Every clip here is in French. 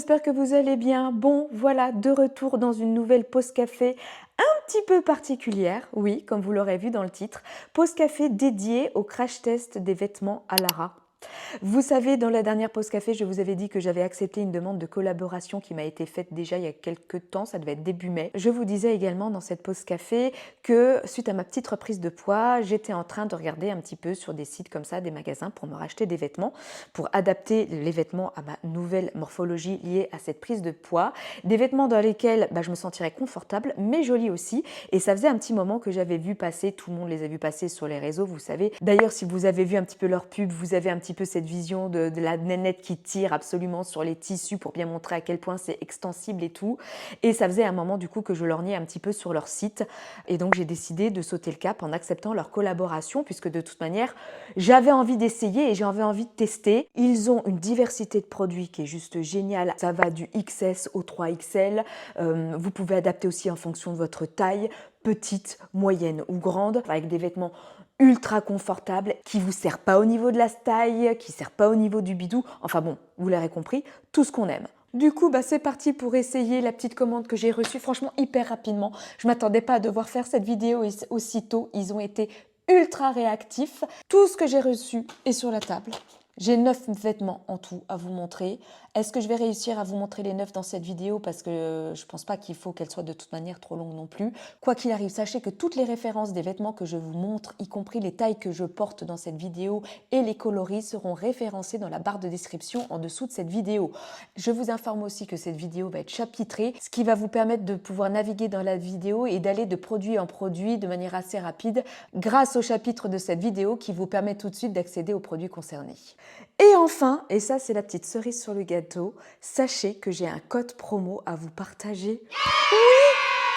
j'espère que vous allez bien. Bon, voilà, de retour dans une nouvelle pause café un petit peu particulière, oui, comme vous l'aurez vu dans le titre, pause café dédiée au crash test des vêtements à Lara. Vous savez, dans la dernière pause café, je vous avais dit que j'avais accepté une demande de collaboration qui m'a été faite déjà il y a quelques temps, ça devait être début mai. Je vous disais également dans cette pause café que suite à ma petite reprise de poids, j'étais en train de regarder un petit peu sur des sites comme ça, des magasins pour me racheter des vêtements, pour adapter les vêtements à ma nouvelle morphologie liée à cette prise de poids. Des vêtements dans lesquels je me sentirais confortable, mais jolis aussi. Et ça faisait un petit moment que j'avais vu passer, tout le monde les a vus passer sur les réseaux, vous savez. D'ailleurs, si vous avez vu un petit peu leur pub, vous avez un petit peu cette vision de la nénette qui tire absolument sur les tissus pour bien montrer à quel point c'est extensible et tout. Et ça faisait un moment du coup que je lorgnais un petit peu sur leur site. Et donc j'ai décidé de sauter le cap en acceptant leur collaboration puisque de toute manière, j'avais envie d'essayer et j'avais envie de tester. Ils ont une diversité de produits qui est juste géniale. Ça va du XS au 3XL. Vous pouvez adapter aussi en fonction de votre taille, petite, moyenne ou grande, avec des vêtements ultra confortable, qui vous sert pas au niveau de la taille, qui sert pas au niveau du bidou. Enfin bon, vous l'aurez compris, tout ce qu'on aime. Du coup, c'est parti pour essayer la petite commande que j'ai reçue, franchement hyper rapidement. Je m'attendais pas à devoir faire cette vidéo aussitôt. Ils ont été ultra réactifs. Tout ce que j'ai reçu est sur la table. J'ai 9 vêtements en tout à vous montrer. Est-ce que je vais réussir à vous montrer les 9 dans cette vidéo? Parce que je ne pense pas qu'il faut qu'elle soit de toute manière trop longue non plus. Quoi qu'il arrive, sachez que toutes les références des vêtements que je vous montre, y compris les tailles que je porte dans cette vidéo et les coloris, seront référencés dans la barre de description en dessous de cette vidéo. Je vous informe aussi que cette vidéo va être chapitrée, ce qui va vous permettre de pouvoir naviguer dans la vidéo et d'aller de produit en produit de manière assez rapide grâce au chapitre de cette vidéo qui vous permet tout de suite d'accéder aux produits concernés. Et enfin, et ça c'est la petite cerise sur le gâteau, sachez que j'ai un code promo à vous partager. Oui,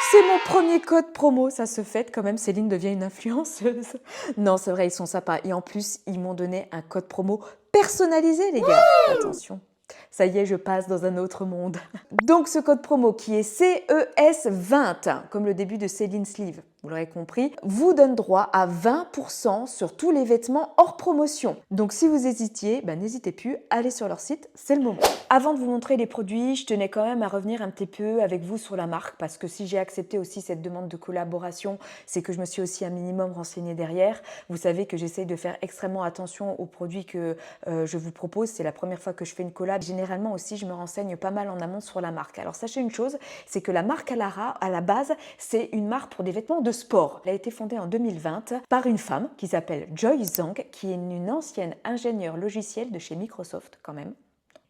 c'est mon premier code promo, ça se fête quand même, Céline devient une influenceuse. Non, c'est vrai, ils sont sympas. Et en plus, ils m'ont donné un code promo personnalisé, les gars. Attention. Ça y est, je passe dans un autre monde. Donc ce code promo qui est CES20, comme le début de Céline Sleeve, vous l'aurez compris, vous donne droit à 20% sur tous les vêtements hors promotion. Donc si vous hésitiez, n'hésitez plus, allez sur leur site, c'est le moment. Avant de vous montrer les produits, je tenais quand même à revenir un petit peu avec vous sur la marque, parce que si j'ai accepté aussi cette demande de collaboration, c'est que je me suis aussi un minimum renseignée derrière. Vous savez que j'essaye de faire extrêmement attention aux produits que je vous propose. C'est la première fois que je fais une collab. Généralement aussi, je me renseigne pas mal en amont sur la marque. Alors sachez une chose, c'est que la marque Alara, à la base, c'est une marque pour des vêtements de sport. Elle a été fondée en 2020 par une femme qui s'appelle Joy Zhang, qui est une ancienne ingénieure logicielle de chez Microsoft quand même.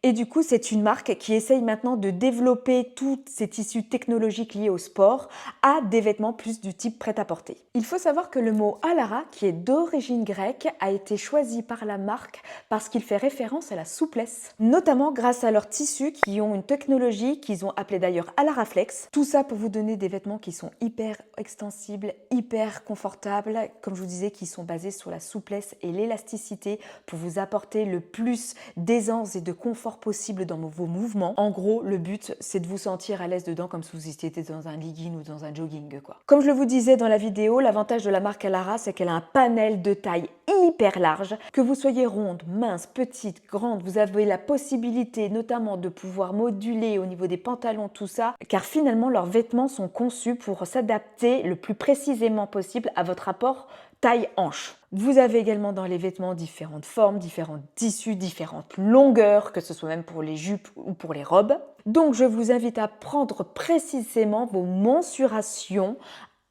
Et du coup, c'est une marque qui essaye maintenant de développer tous ces tissus technologiques liés au sport à des vêtements plus du type prêt-à-porter. Il faut savoir que le mot Alara, qui est d'origine grecque, a été choisi par la marque parce qu'il fait référence à la souplesse, notamment grâce à leurs tissus qui ont une technologie qu'ils ont appelée d'ailleurs Alara Flex. Tout ça pour vous donner des vêtements qui sont hyper extensibles, hyper confortables, comme je vous disais, qui sont basés sur la souplesse et l'élasticité pour vous apporter le plus d'aisance et de confort possible dans vos mouvements. En gros, le but, c'est de vous sentir à l'aise dedans comme si vous étiez dans un legging ou dans un jogging, quoi. Comme je le vous disais dans la vidéo, l'avantage de la marque Alara, c'est qu'elle a un panel de taille hyper large. Que vous soyez ronde, mince, petite, grande, vous avez la possibilité notamment de pouvoir moduler au niveau des pantalons, tout ça, car finalement, leurs vêtements sont conçus pour s'adapter le plus précisément possible à votre rapport taille-hanche. Vous avez également dans les vêtements différentes formes, différents tissus, différentes longueurs, que ce soit même pour les jupes ou pour les robes. Donc je vous invite à prendre précisément vos mensurations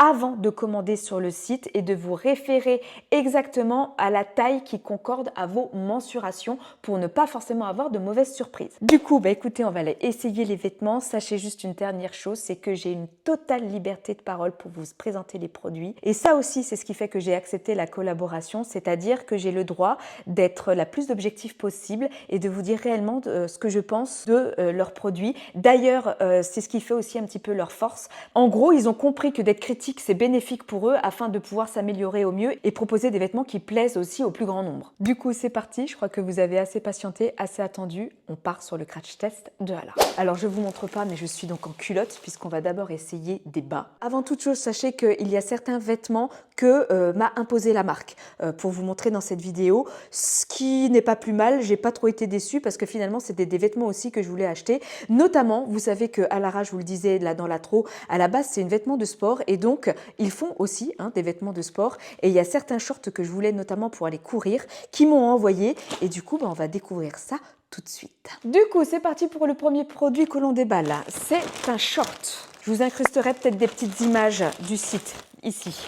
avant de commander sur le site et de vous référer exactement à la taille qui concorde à vos mensurations pour ne pas forcément avoir de mauvaises surprises. Du coup, écoutez, on va aller essayer les vêtements. Sachez juste une dernière chose, c'est que j'ai une totale liberté de parole pour vous présenter les produits. Et ça aussi, c'est ce qui fait que j'ai accepté la collaboration, c'est-à-dire que j'ai le droit d'être la plus objective possible et de vous dire réellement ce que je pense de leurs produits. D'ailleurs, c'est ce qui fait aussi un petit peu leur force. En gros, ils ont compris que d'être critiques esthétique, c'est bénéfique pour eux afin de pouvoir s'améliorer au mieux et proposer des vêtements qui plaisent aussi au plus grand nombre. Du coup, c'est parti. Je crois que vous avez assez patienté, assez attendu. On part sur le crash test de Alara. Alors, je ne vous montre pas, mais je suis donc en culotte puisqu'on va d'abord essayer des bas. Avant toute chose, sachez qu'il y a certains vêtements que m'a imposé la marque pour vous montrer dans cette vidéo, ce qui n'est pas plus mal. J'ai pas trop été déçue parce que finalement, c'était des vêtements aussi que je voulais acheter. Notamment, vous savez que Alara, je vous le disais là dans l'intro, à la base, c'est une vêtement de sport et donc ils font aussi des vêtements de sport. Et il y a certains shorts que je voulais notamment pour aller courir qui m'ont envoyé et du coup, on va découvrir ça tout de suite. Du coup, c'est parti pour le premier produit que l'on déballe. C'est un short. Je vous incrusterai peut-être des petites images du site ici.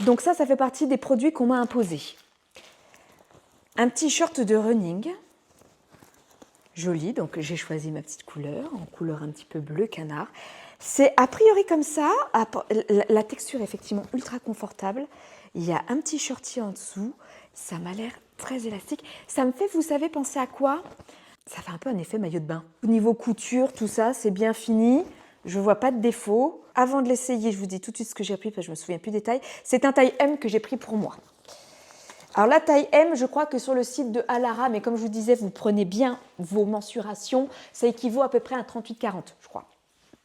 Donc ça fait partie des produits qu'on m'a imposés. Un petit short de running. Joli, donc j'ai choisi ma petite couleur, en couleur un petit peu bleu canard. C'est a priori comme ça, la texture est effectivement ultra confortable. Il y a un petit shorty en dessous, ça m'a l'air très élastique. Ça me fait, vous savez, penser à quoi? Ça fait un peu un effet maillot de bain. Au niveau couture, tout ça, c'est bien fini. Je ne vois pas de défaut. Avant de l'essayer, je vous dis tout de suite ce que j'ai pris parce que je ne me souviens plus des tailles. C'est un taille M que j'ai pris pour moi. Alors la taille M, je crois que sur le site de Alara, mais comme je vous disais, vous prenez bien vos mensurations, ça équivaut à peu près à un 38-40, je crois.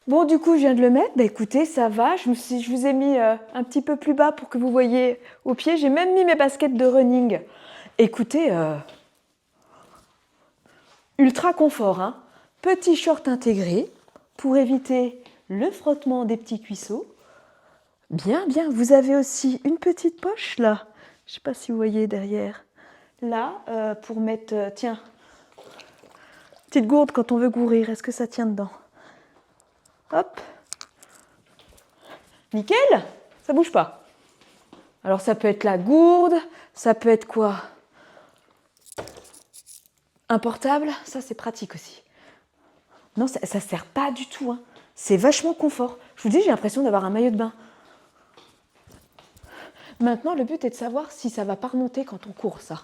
Bon, du coup, je viens de le mettre. Bah écoutez, ça va. Je vous ai mis un petit peu plus bas pour que vous voyez au pied. J'ai même mis mes baskets de running. Écoutez, ultra confort, hein. Petit short intégré pour éviter le frottement des petits cuisseaux. Bien, bien. Vous avez aussi une petite poche là. Je ne sais pas si vous voyez derrière. Là, pour mettre, tiens, petite gourde quand on veut courir. Est-ce que ça tient dedans? Hop. Nickel. Ça bouge pas. Alors ça peut être la gourde. Ça peut être quoi? Un portable. Ça, c'est pratique aussi. Non, ça ne sert pas du tout. Hein. C'est vachement confort. Je vous dis, j'ai l'impression d'avoir un maillot de bain. Maintenant, le but est de savoir si ça ne va pas remonter quand on court, ça.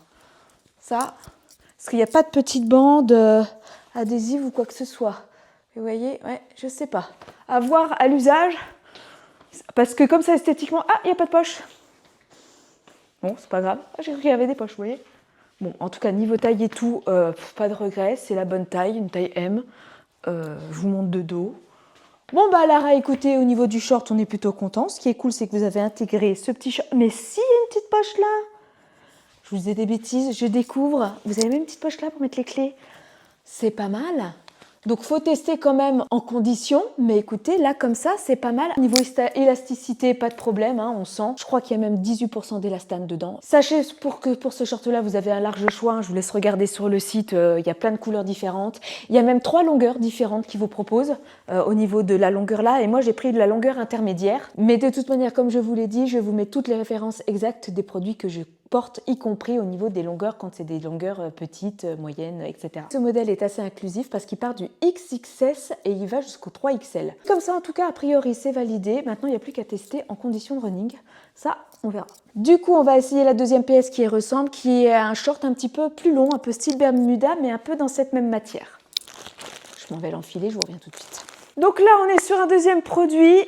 Ça, parce qu'il n'y a pas de petite bande adhésive ou quoi que ce soit. Vous voyez, ouais, je ne sais pas. À voir à l'usage, parce que comme ça, esthétiquement, ah, il n'y a pas de poche. Bon, c'est pas grave. Ah, j'ai cru qu'il y avait des poches, vous voyez. Bon, en tout cas, niveau taille et tout, pas de regret. C'est la bonne taille, une taille M. Je vous montre de dos. Bon bah Lara, écoutez, au niveau du short, on est plutôt content. Ce qui est cool, c'est que vous avez intégré ce petit short. Mais si, il y a une petite poche là. Je vous disais des bêtises, je découvre. Vous avez même une petite poche là pour mettre les clés. C'est pas mal. Donc faut tester quand même en condition, mais écoutez, là comme ça, c'est pas mal. Niveau élasticité, pas de problème, hein, on sent. Je crois qu'il y a même 18% d'élastane dedans. Sachez que pour ce short-là, vous avez un large choix. Hein, je vous laisse regarder sur le site, il y a plein de couleurs différentes. Il y a même 3 longueurs différentes qui vous proposent au niveau de la longueur là. Et moi, j'ai pris de la longueur intermédiaire. Mais de toute manière, comme je vous l'ai dit, je vous mets toutes les références exactes des produits que je porte, y compris au niveau des longueurs quand c'est des longueurs petites, moyennes, etc. Ce modèle est assez inclusif parce qu'il part du XXS et il va jusqu'au 3XL. Comme ça, en tout cas, a priori, c'est validé. Maintenant, il n'y a plus qu'à tester en condition de running. Ça, on verra. Du coup, on va essayer la deuxième pièce qui ressemble, qui est un short un petit peu plus long, un peu style Bermuda, mais un peu dans cette même matière. Je m'en vais l'enfiler, je vous reviens tout de suite. Donc là, on est sur un deuxième produit.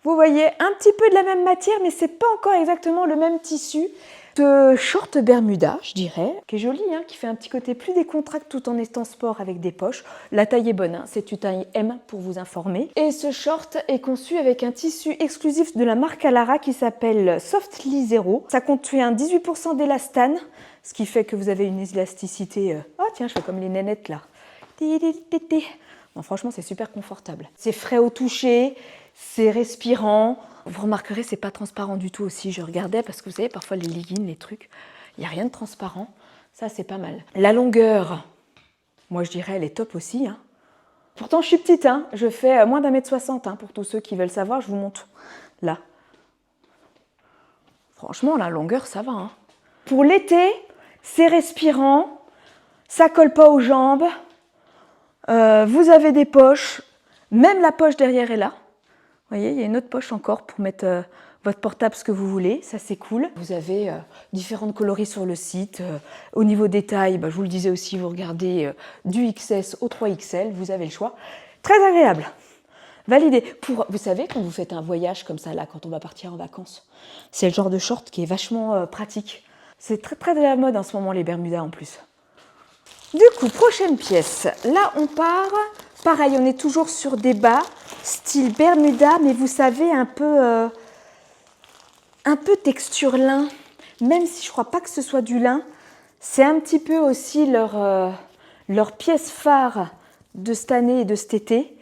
Vous voyez, un petit peu de la même matière, mais c'est pas encore exactement le même tissu. Ce short Bermuda, je dirais, qui est joli, hein, qui fait un petit côté plus décontracté tout en étant sport avec des poches. La taille est bonne, hein, c'est une taille M pour vous informer. Et ce short est conçu avec un tissu exclusif de la marque Alara qui s'appelle Softly Zero. Ça contient 18% d'élastane, ce qui fait que vous avez une élasticité... Oh tiens, je fais comme les nénettes là. Bon, franchement, c'est super confortable. C'est frais au toucher. C'est respirant. Vous remarquerez, c'est pas transparent du tout aussi. Je regardais parce que vous savez, parfois les leggings, les trucs, il n'y a rien de transparent. Ça, c'est pas mal. La longueur, moi je dirais, elle est top aussi. Hein. Pourtant, je suis petite. Hein. Je fais moins d'1m60. Hein, pour tous ceux qui veulent savoir, je vous montre là. Franchement, la longueur, ça va. Hein. Pour l'été, c'est respirant. Ça colle pas aux jambes. Vous avez des poches. Même la poche derrière est là. Vous voyez, il y a une autre poche encore pour mettre votre portable, ce que vous voulez. Ça, c'est cool. Vous avez différentes coloris sur le site. Au niveau des tailles, je vous le disais aussi, vous regardez du XS au 3XL. Vous avez le choix. Très agréable. Validé. Vous savez, quand vous faites un voyage comme ça, là, quand on va partir en vacances, c'est le genre de short qui est vachement pratique. C'est très très de la mode en ce moment, les Bermudas en plus. Du coup, prochaine pièce. Là, on part. Pareil, on est toujours sur des bas, style Bermuda, mais vous savez, un peu texture lin. Même si je crois pas que ce soit du lin, c'est un petit peu aussi leur pièce phare de cette année et de cet été.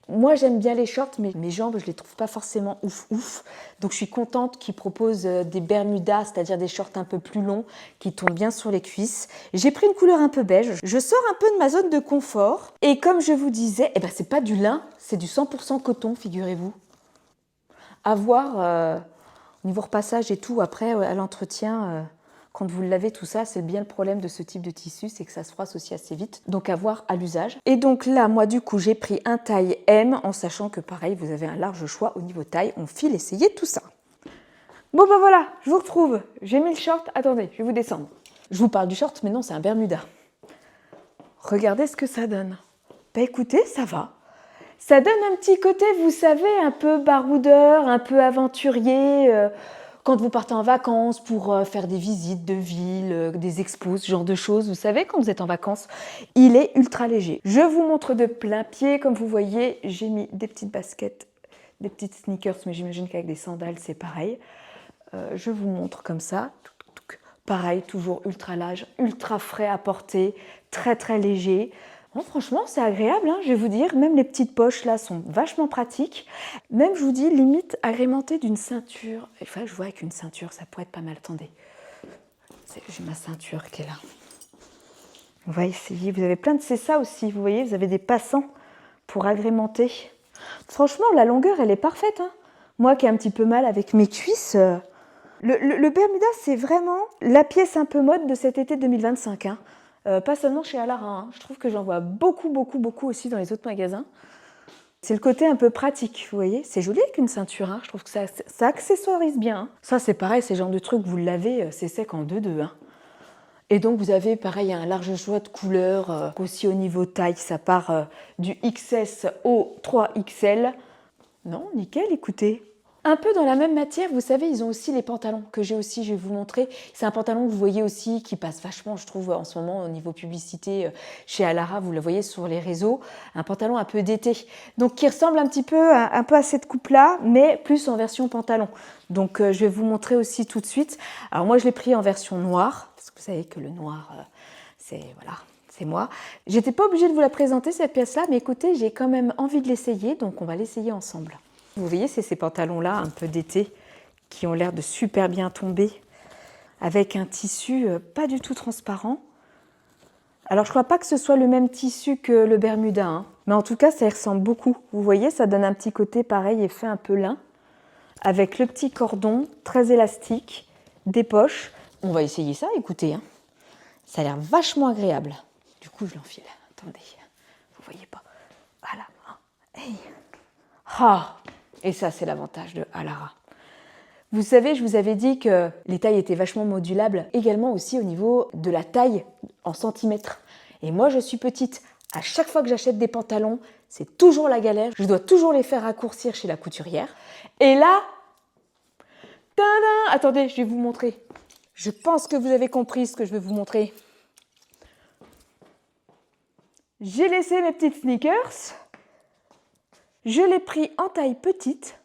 Moi, j'aime bien les shorts, mais mes jambes, je les trouve pas forcément ouf. Donc, je suis contente qu'ils proposent des Bermudas, c'est-à-dire des shorts un peu plus longs, qui tombent bien sur les cuisses. J'ai pris une couleur un peu beige. Je sors un peu de ma zone de confort. Et comme je vous disais, c'est pas du lin, c'est du 100% coton, figurez-vous. À voir au niveau repassage et tout, après, à l'entretien... Quand vous le lavez, tout ça, c'est bien le problème de ce type de tissu, c'est que ça se froisse aussi assez vite. Donc à voir à l'usage. Et donc là, moi du coup, j'ai pris un taille M, en sachant que pareil, vous avez un large choix au niveau taille. On file essayer tout ça. Bon voilà, je vous retrouve. J'ai mis le short. Attendez, je vais vous descendre. Je vous parle du short, mais non, c'est un Bermuda. Regardez ce que ça donne. Écoutez, ça va. Ça donne un petit côté, vous savez, un peu baroudeur, un peu aventurier... Quand vous partez en vacances pour faire des visites de ville, des expos, ce genre de choses, vous savez, quand vous êtes en vacances, il est ultra léger. Je vous montre de plein pied, comme vous voyez, j'ai mis des petites baskets, des petites sneakers, mais j'imagine qu'avec des sandales, c'est pareil. Je vous montre comme ça. Pareil, toujours ultra large, ultra frais à porter, très très léger. Bon, franchement, c'est agréable, hein, je vais vous dire. Même les petites poches là sont vachement pratiques. Même, je vous dis, limite agrémenté d'une ceinture. Il faudrait que je vois avec une ceinture, ça pourrait être pas mal. Attendez, j'ai ma ceinture qui est là. On va essayer. Vous avez plein de c'est ça aussi. Vous voyez, vous avez des passants pour agrémenter. Franchement, la longueur, elle est parfaite. Hein. Moi qui ai un petit peu mal avec mes cuisses. Le Bermuda, c'est vraiment la pièce un peu mode de cet été 2025. Hein. Pas seulement chez Alara, hein. Je trouve que j'en vois beaucoup aussi dans les autres magasins. C'est le côté un peu pratique, vous voyez. C'est joli avec une ceinture, hein. Je trouve que ça accessoirise bien. Hein. Ça, c'est pareil, c'est le genre de truc, vous le lavez, c'est sec en 2-2. Hein. Et donc, vous avez pareil un large choix de couleurs, aussi au niveau taille, ça part du XS au 3XL. Non, nickel, écoutez. Un peu dans la même matière, vous savez, ils ont aussi les pantalons que j'ai aussi, je vais vous montrer. C'est un pantalon que vous voyez aussi qui passe vachement, je trouve, en ce moment au niveau publicité chez Alara, vous le voyez sur les réseaux. Un pantalon un peu d'été, donc qui ressemble un petit peu à cette coupe-là, mais plus en version pantalon. Donc je vais vous montrer aussi tout de suite. Alors moi, je l'ai pris en version noire, parce que vous savez que le noir, c'est moi. J'étais pas obligée de vous la présenter cette pièce-là, mais écoutez, j'ai quand même envie de l'essayer, donc on va l'essayer ensemble. Vous voyez, c'est ces pantalons-là, un peu d'été, qui ont l'air de super bien tomber, avec un tissu pas du tout transparent. Alors, je ne crois pas que ce soit le même tissu que le Bermuda, hein, mais en tout cas, ça y ressemble beaucoup. Vous voyez, ça donne un petit côté pareil, effet un peu lin, avec le petit cordon, très élastique, des poches. On va essayer ça, écoutez. Hein. Ça a l'air vachement agréable. Du coup, je l'enfile. Attendez, vous voyez pas. Voilà. Hey. Ah. Et ça, c'est l'avantage de Alara. Vous savez, je vous avais dit que les tailles étaient vachement modulables, également aussi au niveau de la taille en centimètres. Et moi, je suis petite. À chaque fois que j'achète des pantalons, c'est toujours la galère. Je dois toujours les faire raccourcir chez la couturière. Et là, tadam! Attendez, je vais vous montrer. Je pense que vous avez compris ce que je vais vous montrer. J'ai laissé mes petites sneakers. Je l'ai pris en taille petite,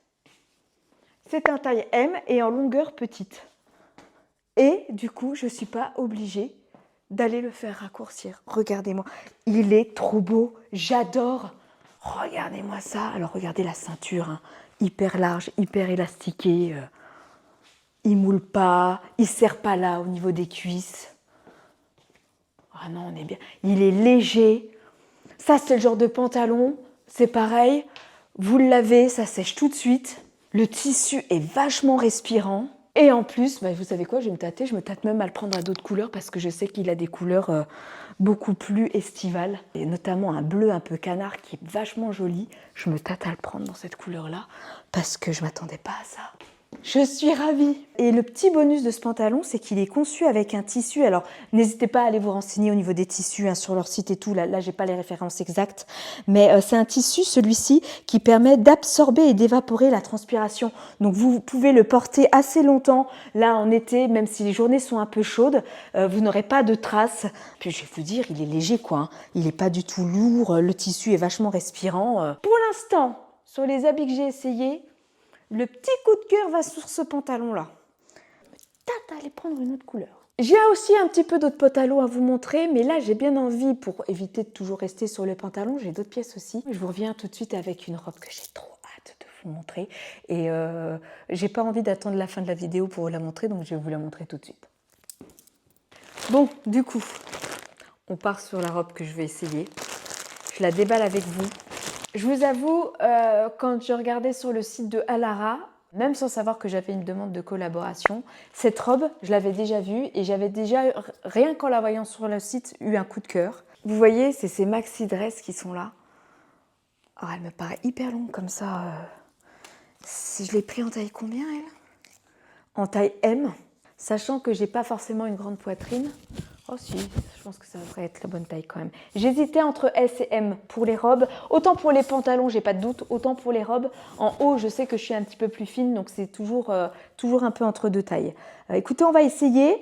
c'est un taille M et en longueur petite. Et du coup, je ne suis pas obligée d'aller le faire raccourcir. Regardez-moi, il est trop beau, j'adore. Regardez-moi ça. Alors regardez la ceinture, hein, hyper large, hyper élastiquée. Il ne moule pas, il ne serre pas là au niveau des cuisses. Ah non, on est bien. Il est léger. Ça, c'est le genre de pantalon, c'est pareil. Vous le lavez, ça sèche tout de suite. Le tissu est vachement respirant. Et en plus, vous savez quoi, je vais me tâter. Je me tâte même à le prendre à d'autres couleurs parce que je sais qu'il a des couleurs beaucoup plus estivales. Et notamment un bleu un peu canard qui est vachement joli. Je me tâte à le prendre dans cette couleur-là parce que je ne m'attendais pas à ça. Je suis ravie. Et le petit bonus de ce pantalon, c'est qu'il est conçu avec un tissu. Alors, n'hésitez pas à aller vous renseigner au niveau des tissus sur leur site et tout. Là j'ai pas les références exactes. Mais c'est un tissu, celui-ci, qui permet d'absorber et d'évaporer la transpiration. Donc, vous pouvez le porter assez longtemps. Là, en été, même si les journées sont un peu chaudes, vous n'aurez pas de traces. Puis, je vais vous dire, il est léger, quoi. Hein. Il n'est pas du tout lourd. Le tissu est vachement respirant. Pour l'instant, sur les habits que j'ai essayés, le petit coup de cœur va sur ce pantalon-là. Tâte à aller prendre une autre couleur. J'ai aussi un petit peu d'autres pantalons à vous montrer, mais là j'ai bien envie, pour éviter de toujours rester sur les pantalons, j'ai d'autres pièces aussi. Je vous reviens tout de suite avec une robe que j'ai trop hâte de vous montrer. Et j'ai pas envie d'attendre la fin de la vidéo pour vous la montrer, donc je vais vous la montrer tout de suite. Bon, du coup, on part sur la robe que je vais essayer. Je la déballe avec vous. Je vous avoue, quand je regardais sur le site de Alara, même sans savoir que j'avais une demande de collaboration, cette robe, je l'avais déjà vue et j'avais déjà, rien qu'en la voyant sur le site, eu un coup de cœur. Vous voyez, c'est ces maxi dress qui sont là. Oh, elle me paraît hyper longue comme ça. Je l'ai pris en taille combien, elle? En taille M, sachant que j'ai pas forcément une grande poitrine. Oh si, je pense que ça devrait être la bonne taille quand même. J'hésitais entre S et M pour les robes. Autant pour les pantalons, j'ai pas de doute. Autant pour les robes. En haut, je sais que je suis un petit peu plus fine, donc c'est toujours un peu entre deux tailles. Écoutez, on va essayer.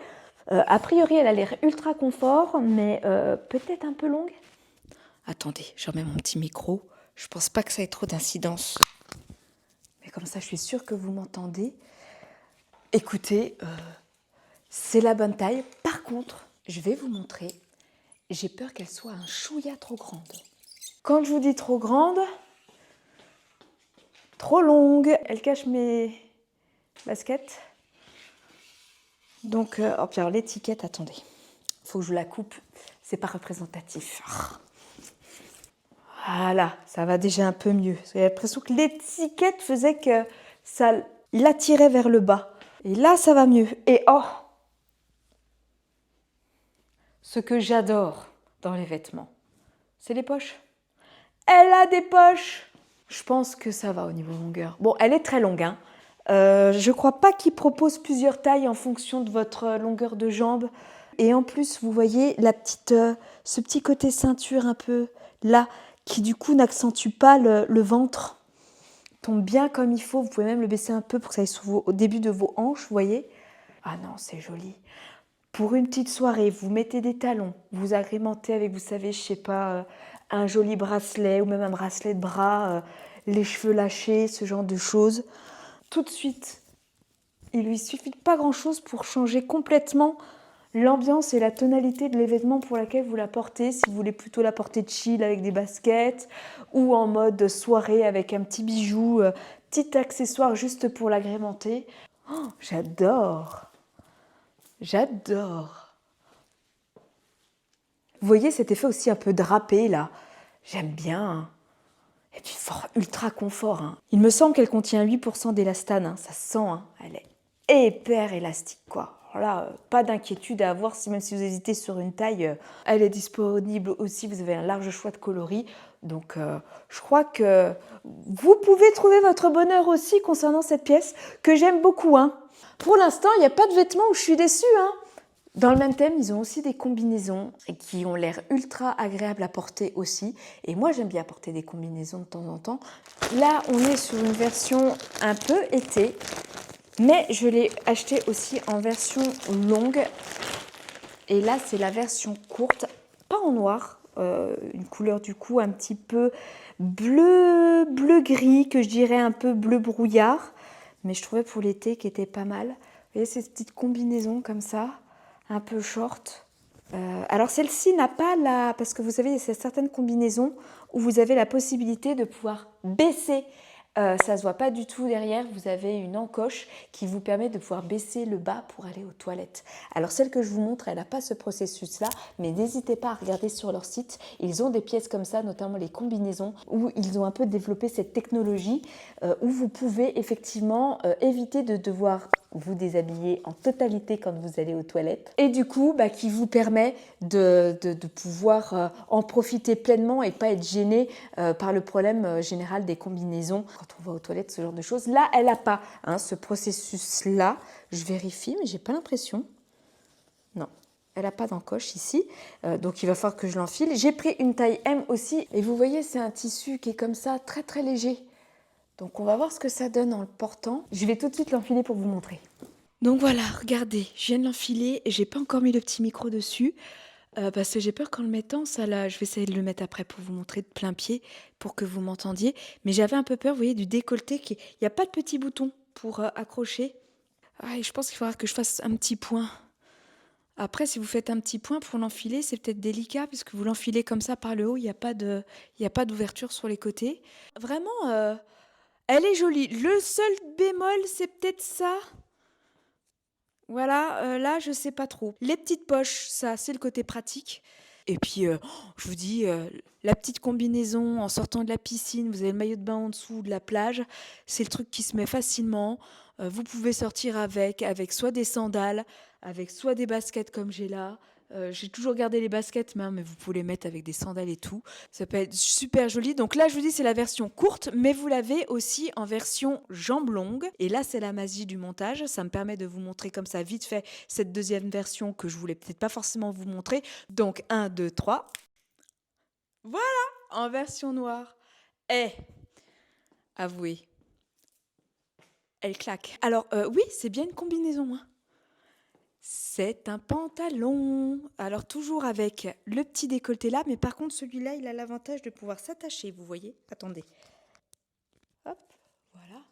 A priori, elle a l'air ultra confort, mais peut-être un peu longue. Attendez, je remets mon petit micro. Je pense pas que ça ait trop d'incidence. Mais comme ça, je suis sûre que vous m'entendez. Écoutez, c'est la bonne taille. Par contre, je vais vous montrer. J'ai peur qu'elle soit un chouïa trop grande. Quand je vous dis trop grande, trop longue, elle cache mes baskets. Donc, oh, puis alors l'étiquette, attendez. Il faut que je la coupe. C'est pas représentatif. Voilà, ça va déjà un peu mieux. J'ai l'impression que l'étiquette faisait que ça l'attirait vers le bas. Et là, ça va mieux. Et oh, ce que j'adore dans les vêtements, c'est les poches. Elle a des poches. Je pense que ça va au niveau longueur. Bon, elle est très longue. Hein. Je crois pas qu'il propose plusieurs tailles en fonction de votre longueur de jambe. Et en plus, vous voyez ce petit côté ceinture un peu là, qui du coup n'accentue pas le ventre. Tombe bien comme il faut. Vous pouvez même le baisser un peu pour que ça aille au début de vos hanches, vous voyez. Ah non, c'est joli. Pour une petite soirée, vous mettez des talons, vous agrémentez avec, vous savez, je sais pas, un joli bracelet ou même un bracelet de bras, les cheveux lâchés, ce genre de choses. Tout de suite, il lui suffit de pas grand-chose pour changer complètement l'ambiance et la tonalité de l'événement pour laquelle vous la portez. Si vous voulez plutôt la porter chill avec des baskets ou en mode soirée avec un petit bijou, petit accessoire juste pour l'agrémenter. Oh, j'adore! J'adore. Vous voyez cet effet aussi un peu drapé là. J'aime bien. Et puis ultra confort. Hein. Il me semble qu'elle contient 8% d'élastane. Hein. Ça se sent. Hein. Elle est hyper élastique quoi. Alors là, pas d'inquiétude à avoir même si vous hésitez sur une taille. Elle est disponible aussi. Vous avez un large choix de coloris. Donc je crois que vous pouvez trouver votre bonheur aussi concernant cette pièce que j'aime beaucoup. Hein. Pour l'instant, il n'y a pas de vêtements où je suis déçue. Hein. Dans le même thème, ils ont aussi des combinaisons qui ont l'air ultra agréables à porter aussi. Et moi, j'aime bien porter des combinaisons de temps en temps. Là, on est sur une version un peu été, mais je l'ai acheté aussi en version longue. Et là, c'est la version courte, pas en noir, une couleur du coup un petit peu bleu-gris, que je dirais un peu bleu brouillard. Mais je trouvais pour l'été qui était pas mal. Vous voyez ces petites combinaisons comme ça, un peu short. Alors celle-ci n'a pas la... Parce que vous savez, il y a certaines combinaisons où vous avez la possibilité de pouvoir baisser. Ça ne se voit pas du tout derrière. Vous avez une encoche qui vous permet de pouvoir baisser le bas pour aller aux toilettes. Alors celle que je vous montre, elle n'a pas ce processus-là, mais n'hésitez pas à regarder sur leur site. Ils ont des pièces comme ça, notamment les combinaisons, où ils ont un peu développé cette technologie où vous pouvez effectivement éviter de devoir vous déshabiller en totalité quand vous allez aux toilettes. Et du coup, qui vous permet de pouvoir en profiter pleinement et pas être gêné par le problème général des combinaisons quand on va aux toilettes, ce genre de choses. Là, elle n'a pas ce processus-là. Je vérifie, mais j'ai pas l'impression. Non. Elle n'a pas d'encoche ici, donc il va falloir que je l'enfile. J'ai pris une taille M aussi, et vous voyez, c'est un tissu qui est comme ça, très très léger. Donc on va voir ce que ça donne en le portant. Je vais tout de suite l'enfiler pour vous montrer. Donc voilà, regardez, je viens de l'enfiler et j'ai pas encore mis le petit micro dessus, parce que j'ai peur qu'en le mettant, je vais essayer de le mettre après pour vous montrer de plein pied, pour que vous m'entendiez. Mais j'avais un peu peur, vous voyez, du décolleté, il n'y a pas de petit bouton pour accrocher. Ah, et je pense qu'il faudra que je fasse un petit point. Après, si vous faites un petit point pour l'enfiler, c'est peut-être délicat puisque vous l'enfilez comme ça par le haut, il n'y a pas d'ouverture sur les côtés. Vraiment, elle est jolie. Le seul bémol, c'est peut-être ça. Voilà, là, je sais pas trop. Les petites poches, ça, c'est le côté pratique. Et puis, je vous dis, la petite combinaison en sortant de la piscine, vous avez le maillot de bain en dessous de la plage, c'est le truc qui se met facilement. Vous pouvez sortir avec soit des sandales, avec soit des baskets comme j'ai là. J'ai toujours gardé les baskets, mais vous pouvez les mettre avec des sandales et tout. Ça peut être super joli. Donc là, je vous dis, c'est la version courte, mais vous l'avez aussi en version jambes longues. Et là, c'est la magie du montage. Ça me permet de vous montrer comme ça, vite fait, cette deuxième version que je voulais peut-être pas forcément vous montrer. Donc, 1, 2, 3. Voilà, en version noire. Et, avouez, elle claque. Alors, oui, c'est bien une combinaison, hein. C'est un pantalon. Alors toujours avec le petit décolleté là, mais par contre celui-là, il a l'avantage de pouvoir s'attacher, vous voyez. Attendez. Hop, voilà.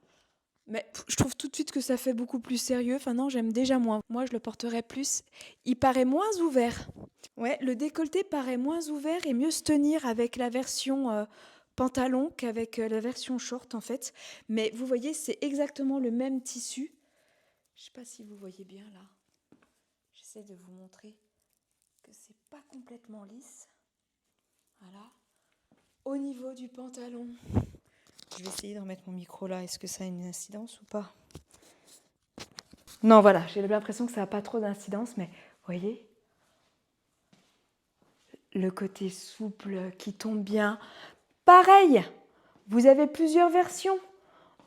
Mais je trouve tout de suite que ça fait beaucoup plus sérieux. Enfin non, j'aime déjà moins. Moi, je le porterais plus. Il paraît moins ouvert. Ouais, le décolleté paraît moins ouvert et mieux se tenir avec la version pantalon qu'avec la version short en fait. Mais vous voyez, c'est exactement le même tissu. Je sais pas si vous voyez bien là. J'essaie de vous montrer que c'est pas complètement lisse. Voilà. Au niveau du pantalon, je vais essayer de remettre mon micro là. Est-ce que ça a une incidence ou pas? Non, voilà, j'ai l'impression que ça n'a pas trop d'incidence, mais vous voyez, le côté souple qui tombe bien. Pareil, vous avez plusieurs versions.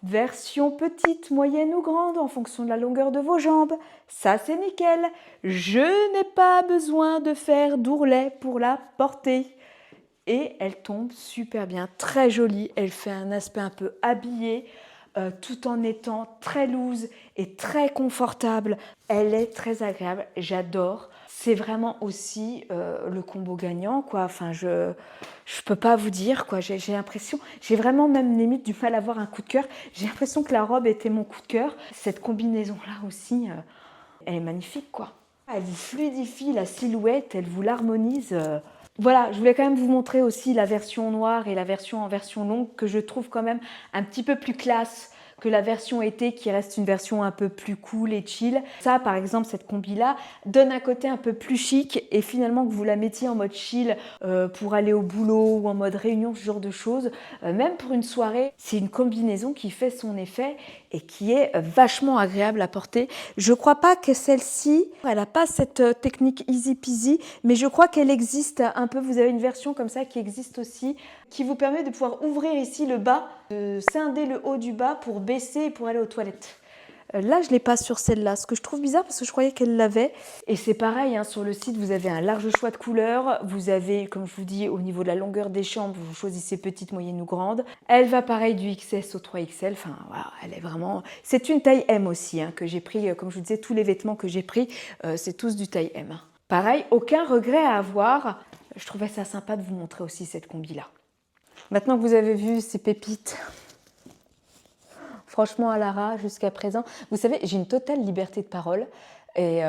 Version petite, moyenne ou grande en fonction de la longueur de vos jambes. Ça, c'est nickel. Je n'ai pas besoin de faire d'ourlet pour la porter. Et elle tombe super bien, très jolie. Elle fait un aspect un peu habillé, tout en étant très loose et très confortable. Elle est très agréable, j'adore. C'est vraiment aussi le combo gagnant, quoi. Enfin, je peux pas vous dire, quoi. J'ai l'impression, j'ai vraiment même limite du mal à avoir un coup de cœur. J'ai l'impression que la robe était mon coup de cœur. Cette combinaison-là aussi, elle est magnifique, quoi. Elle vous fluidifie la silhouette, elle vous l'harmonise. Voilà, je voulais quand même vous montrer aussi la version noire et la version en version longue que je trouve quand même un petit peu plus classe que la version été qui reste une version un peu plus cool et chill. Ça, par exemple, cette combi-là donne un côté un peu plus chic et finalement que vous la mettiez en mode chill pour aller au boulot ou en mode réunion, ce genre de choses, même pour une soirée, c'est une combinaison qui fait son effet et qui est vachement agréable à porter. Je crois pas que celle-ci, elle n'a pas cette technique easy peasy, mais je crois qu'elle existe un peu. Vous avez une version comme ça qui existe aussi, qui vous permet de pouvoir ouvrir ici le bas, de scinder le haut du bas pour baisser et pour aller aux toilettes. Là, je ne l'ai pas sur celle-là, ce que je trouve bizarre parce que je croyais qu'elle l'avait. Et c'est pareil, hein, sur le site, vous avez un large choix de couleurs. Vous avez, comme je vous dis, au niveau de la longueur des chambres, vous choisissez petite, moyenne ou grande. Elle va pareil du XS au 3XL. Enfin, voilà, elle est vraiment... C'est une taille M aussi, hein, que j'ai pris, comme je vous disais, tous les vêtements que j'ai pris, c'est tous du taille M. Pareil, aucun regret à avoir. Je trouvais ça sympa de vous montrer aussi cette combi-là. Maintenant que vous avez vu ces pépites... Franchement, à Lara, jusqu'à présent, vous savez, j'ai une totale liberté de parole et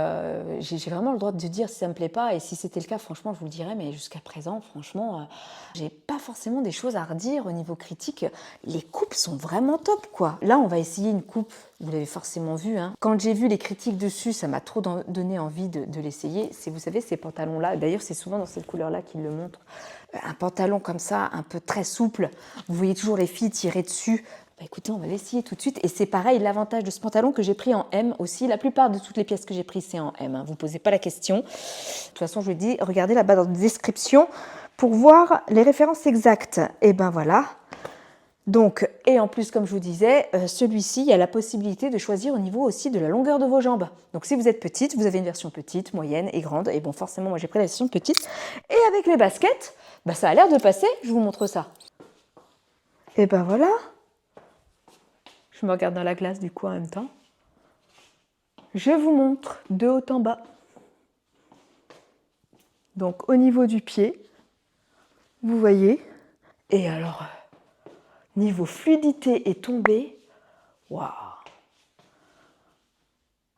j'ai vraiment le droit de dire si ça me plaît pas. Et si c'était le cas, franchement, je vous le dirais, mais jusqu'à présent, franchement, j'ai pas forcément des choses à redire au niveau critique. Les coupes sont vraiment top, quoi. Là, on va essayer une coupe, vous l'avez forcément vu, hein. Quand j'ai vu les critiques dessus, ça m'a trop donné envie de l'essayer. C'est, vous savez, ces pantalons-là, d'ailleurs, c'est souvent dans cette couleur-là qu'ils le montrent. Un pantalon comme ça, un peu très souple, vous voyez toujours les filles tirer dessus. Bah écoutez, on va l'essayer tout de suite. Et c'est pareil, l'avantage de ce pantalon que j'ai pris en M aussi. La plupart de toutes les pièces que j'ai prises, c'est en M. Hein. Vous ne posez pas la question. De toute façon, je vous dis, regardez là-bas dans la description pour voir les références exactes. Et ben voilà. Donc, et en plus, comme je vous disais, celui-ci, il y a la possibilité de choisir au niveau aussi de la longueur de vos jambes. Donc, si vous êtes petite, vous avez une version petite, moyenne et grande. Et bon, forcément, moi, j'ai pris la version petite. Et avec les baskets, bah, ça a l'air de passer. Je vous montre ça. Et ben voilà. Je me regarde dans la glace du coup en même temps. Je vous montre de haut en bas. Donc, au niveau du pied, vous voyez. Et alors, niveau fluidité et tombée, waouh!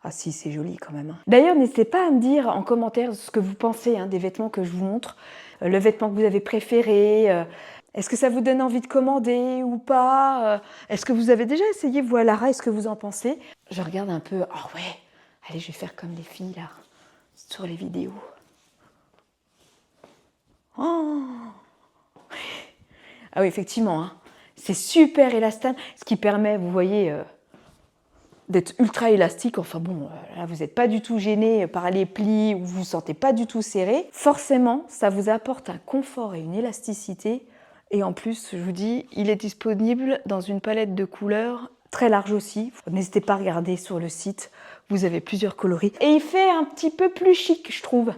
Ah si, c'est joli quand même. D'ailleurs, n'hésitez pas à me dire en commentaire ce que vous pensez des vêtements que je vous montre, le vêtement que vous avez préféré. Est-ce que ça vous donne envie de commander ou pas? Est-ce que vous avez déjà essayé, vous, à Lara? Est-ce que vous en pensez? Je regarde un peu. Oh ouais, allez, je vais faire comme les filles là, sur les vidéos. Oh! Ah oui, effectivement, hein. C'est super élastane, ce qui permet, vous voyez, d'être ultra élastique. Enfin bon, là, vous n'êtes pas du tout gêné par les plis ou vous ne vous sentez pas du tout serré. Forcément, ça vous apporte un confort et une élasticité. Et en plus, je vous dis, il est disponible dans une palette de couleurs très large aussi. N'hésitez pas à regarder sur le site, vous avez plusieurs coloris. Et il fait un petit peu plus chic, je trouve.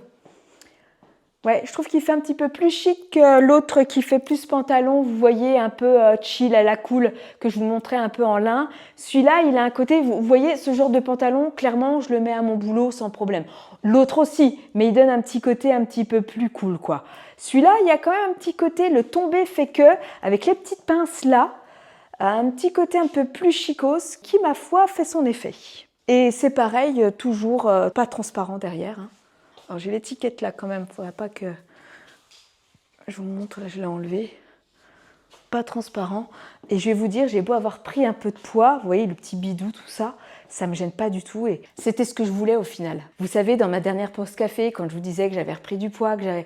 Ouais, je trouve qu'il fait un petit peu plus chic que l'autre qui fait plus pantalon, vous voyez, un peu chill à la cool, que je vous montrais un peu en lin. Celui-là, il a un côté, vous voyez, ce genre de pantalon, clairement, je le mets à mon boulot sans problème. L'autre aussi, mais il donne un petit côté un petit peu plus cool, quoi. Celui-là, il y a quand même un petit côté, le tombé fait que, avec les petites pinces là, un petit côté un peu plus chicos, qui, ma foi, fait son effet. Et c'est pareil, toujours pas transparent derrière, hein. Alors j'ai l'étiquette là quand même, il ne faudrait pas que je vous montre, là je l'ai enlevé. Pas transparent. Et je vais vous dire, j'ai beau avoir pris un peu de poids, vous voyez le petit bidou, tout ça, ça ne me gêne pas du tout. Et c'était ce que je voulais au final. Vous savez, dans ma dernière pause café, quand je vous disais que j'avais repris du poids, que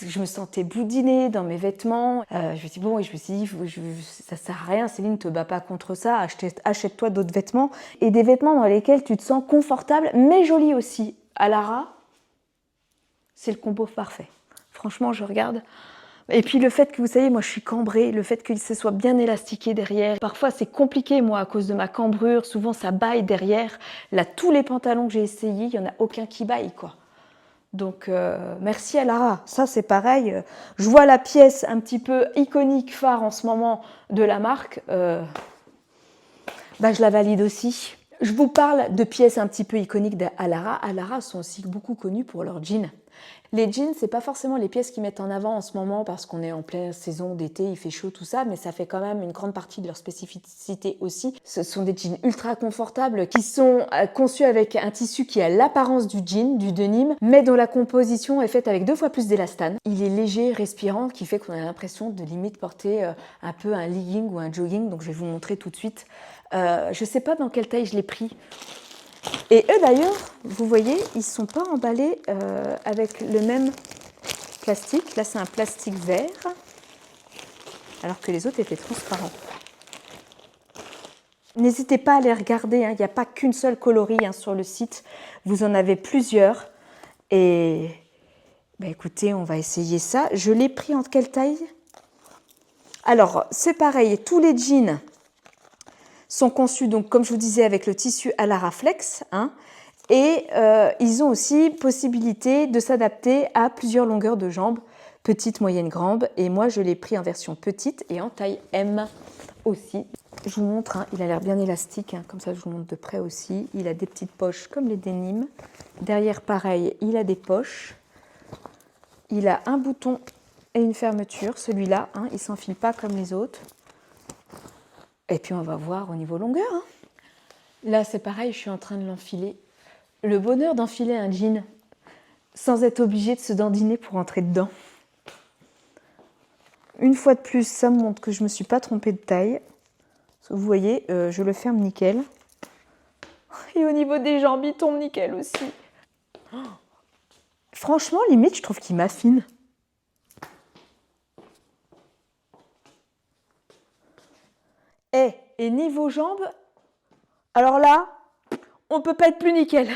je me sentais boudinée dans mes vêtements, je me suis dit, bon, et je me suis dit, ça ne sert à rien, Céline, ne te bats pas contre ça, achète-toi d'autres vêtements. Et des vêtements dans lesquels tu te sens confortable, mais jolis aussi. À Lara, c'est le combo parfait. Franchement, je regarde. Et puis le fait que, vous savez, moi je suis cambrée, le fait que ce soit bien élastiqué derrière. Parfois c'est compliqué, moi, à cause de ma cambrure. Souvent ça baille derrière. Là, tous les pantalons que j'ai essayés, il n'y en a aucun qui baille, quoi. Donc, merci à Lara. Ça, c'est pareil. Je vois la pièce un petit peu iconique, phare en ce moment de la marque. Bah, je la valide aussi. Je vous parle de pièces un petit peu iconiques d'Alara. Alara sont aussi beaucoup connus pour leurs jeans. Les jeans, c'est pas forcément les pièces qu'ils mettent en avant en ce moment parce qu'on est en pleine saison d'été, il fait chaud, tout ça, mais ça fait quand même une grande partie de leur spécificité aussi. Ce sont des jeans ultra confortables qui sont conçus avec un tissu qui a l'apparence du jean, du denim, mais dont la composition est faite avec 2 fois plus d'élastane. Il est léger, respirant, qui fait qu'on a l'impression de limite porter un peu un legging ou un jogging, donc je vais vous montrer tout de suite. Je sais pas dans quelle taille je l'ai pris. Et eux d'ailleurs, vous voyez, ils ne sont pas emballés avec le même plastique. Là, c'est un plastique vert, alors que les autres étaient transparents. N'hésitez pas à les regarder, hein. Il n'y a pas qu'une seule coloris sur le site. Vous en avez plusieurs. Et écoutez, on va essayer ça. Je l'ai pris en quelle taille? Alors, c'est pareil, tous les jeans sont conçus, donc, comme je vous disais, avec le tissu Alara Flex, et ils ont aussi possibilité de s'adapter à plusieurs longueurs de jambes, petite, moyenne, grande. Et moi, je l'ai pris en version petite et en taille M aussi. Je vous montre, il a l'air bien élastique, comme ça je vous montre de près aussi. Il a des petites poches comme les dénimes. Derrière, pareil, il a des poches. Il a un bouton et une fermeture. Celui-là, il ne s'enfile pas comme les autres. Et puis on va voir au niveau longueur. Là, c'est pareil, je suis en train de l'enfiler. Le bonheur d'enfiler un jean sans être obligé de se dandiner pour entrer dedans. Une fois de plus, ça me montre que je ne me suis pas trompée de taille. Vous voyez, je le ferme nickel. Et au niveau des jambes, il tombe nickel aussi. Franchement, limite, je trouve qu'il m'affine. Et niveau jambes, alors là, on peut pas être plus nickel.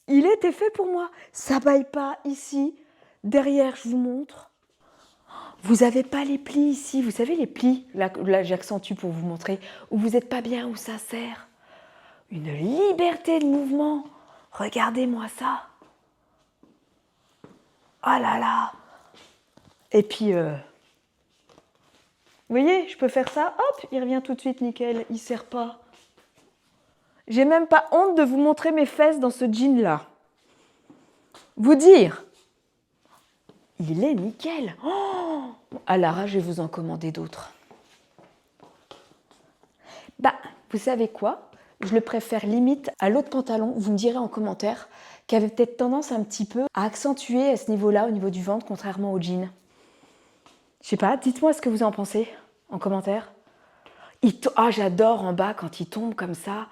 Il était fait pour moi. Ça baille pas ici. Derrière, je vous montre. Vous n'avez pas les plis ici. Vous savez les plis, là j'accentue pour vous montrer, où vous n'êtes pas bien, où ça serre. Une liberté de mouvement. Regardez-moi ça. Oh là là. Et puis, vous voyez, je peux faire ça. Hop, il revient tout de suite nickel. Il ne serre pas. J'ai même pas honte de vous montrer mes fesses dans ce jean-là. Vous dire, il est nickel. Oh, à Lara, je vais vous en commander d'autres. Bah, vous savez quoi? Je le préfère limite à l'autre pantalon. Vous me direz en commentaire qui avait peut-être tendance un petit peu à accentuer à ce niveau-là, au niveau du ventre, contrairement au jean. Je sais pas, dites-moi ce que vous en pensez en commentaire. Ah, j'adore en bas quand il tombe comme ça.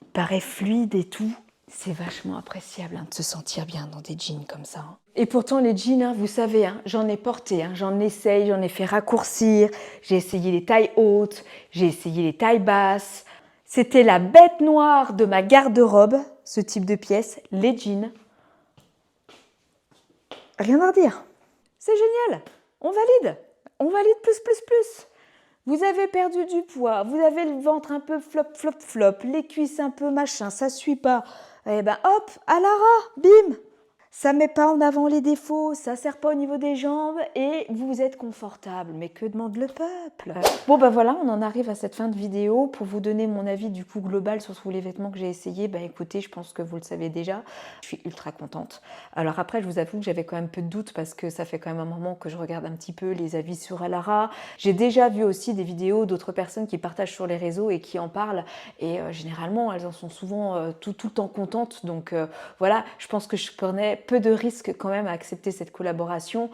Il paraît fluide et tout. C'est vachement appréciable de se sentir bien dans des jeans comme ça. Et pourtant les jeans, vous savez, j'en ai porté, j'en essaye, j'en ai fait raccourcir, j'ai essayé les tailles hautes, j'ai essayé les tailles basses. C'était la bête noire de ma garde-robe, ce type de pièce, les jeans. Rien à redire. C'est génial, on valide plus. Vous avez perdu du poids, vous avez le ventre un peu flop, les cuisses un peu machin, ça suit pas. Eh ben hop, à Lara, bim. Ça met pas en avant les défauts, ça serre pas au niveau des jambes et vous êtes confortable. Mais que demande le peuple? Bon ben voilà, on en arrive à cette fin de vidéo. Pour vous donner mon avis du coup global sur tous les vêtements que j'ai essayés, ben écoutez, je pense que vous le savez déjà, je suis ultra contente. Alors après, je vous avoue que j'avais quand même peu de doutes parce que ça fait quand même un moment que je regarde un petit peu les avis sur Alara. J'ai déjà vu aussi des vidéos d'autres personnes qui partagent sur les réseaux et qui en parlent et généralement, elles en sont souvent tout le temps contentes. Donc voilà, je pense que je prenais peu de risques quand même à accepter cette collaboration.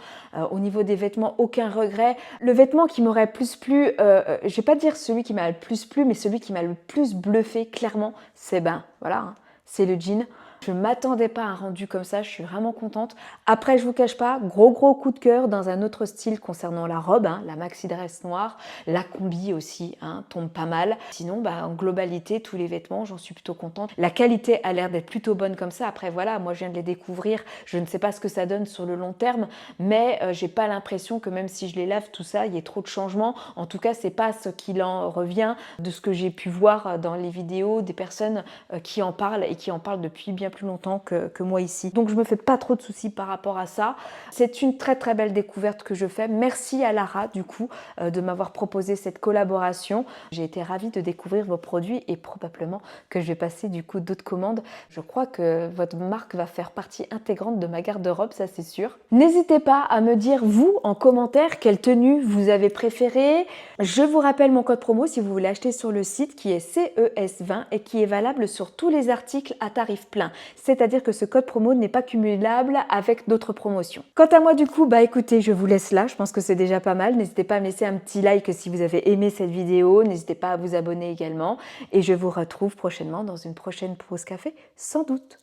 Au niveau des vêtements, aucun regret. Le vêtement qui m'aurait plus plu, je vais pas dire celui qui m'a le plus plu, mais celui qui m'a le plus bluffé, clairement, c'est voilà, c'est le jean. Je ne m'attendais pas à un rendu comme ça, je suis vraiment contente. Après, je vous cache pas, gros coup de cœur dans un autre style concernant la robe, la maxi dress noire, la combi aussi, tombe pas mal. Sinon, en globalité, tous les vêtements, j'en suis plutôt contente. La qualité a l'air d'être plutôt bonne comme ça. Après, voilà, moi je viens de les découvrir, je ne sais pas ce que ça donne sur le long terme, mais j'ai pas l'impression que même si je les lave, tout ça, il y ait trop de changements. En tout cas, c'est pas ce qu'il en revient de ce que j'ai pu voir dans les vidéos des personnes qui en parlent et qui en parlent depuis bien plus longtemps que moi ici. Donc je me fais pas trop de soucis par rapport à ça. C'est une très belle découverte que je fais. Merci à Lara du coup de m'avoir proposé cette collaboration. J'ai été ravie de découvrir vos produits et probablement que je vais passer du coup d'autres commandes. Je crois que votre marque va faire partie intégrante de ma garde-robe, ça c'est sûr. N'hésitez pas à me dire vous en commentaire quelle tenue vous avez préférée. Je vous rappelle mon code promo si vous voulez acheter sur le site qui est CES20 et qui est valable sur tous les articles à tarif plein. C'est-à-dire que ce code promo n'est pas cumulable avec d'autres promotions. Quant à moi du coup, écoutez, je vous laisse là, je pense que c'est déjà pas mal. N'hésitez pas à me laisser un petit like si vous avez aimé cette vidéo, n'hésitez pas à vous abonner également et je vous retrouve prochainement dans une prochaine pause café, sans doute.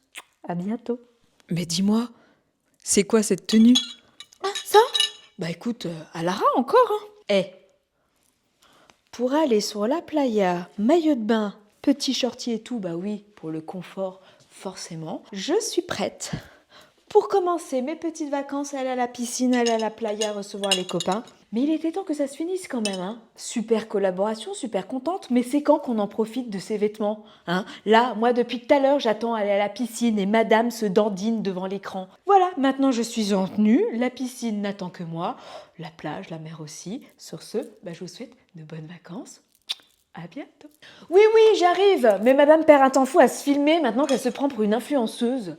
À bientôt. Mais dis-moi, c'est quoi cette tenue? Ah, ça? Écoute, à Lara encore, Pour aller sur la playa, maillot de bain, petit shorty et tout, oui, pour le confort, forcément. Je suis prête pour commencer mes petites vacances, aller à la piscine, aller à la playa, recevoir les copains. Mais il était temps que ça se finisse quand même. Super collaboration, super contente, mais c'est quand qu'on en profite de ces vêtements Là, moi, depuis tout à l'heure, j'attends aller à la piscine et madame se dandine devant l'écran. Voilà, maintenant je suis en tenue, la piscine n'attend que moi, la plage, la mer aussi. Sur ce, je vous souhaite de bonnes vacances. À bientôt. Oui, j'arrive. Mais madame perd un temps fou à se filmer maintenant qu'elle se prend pour une influenceuse.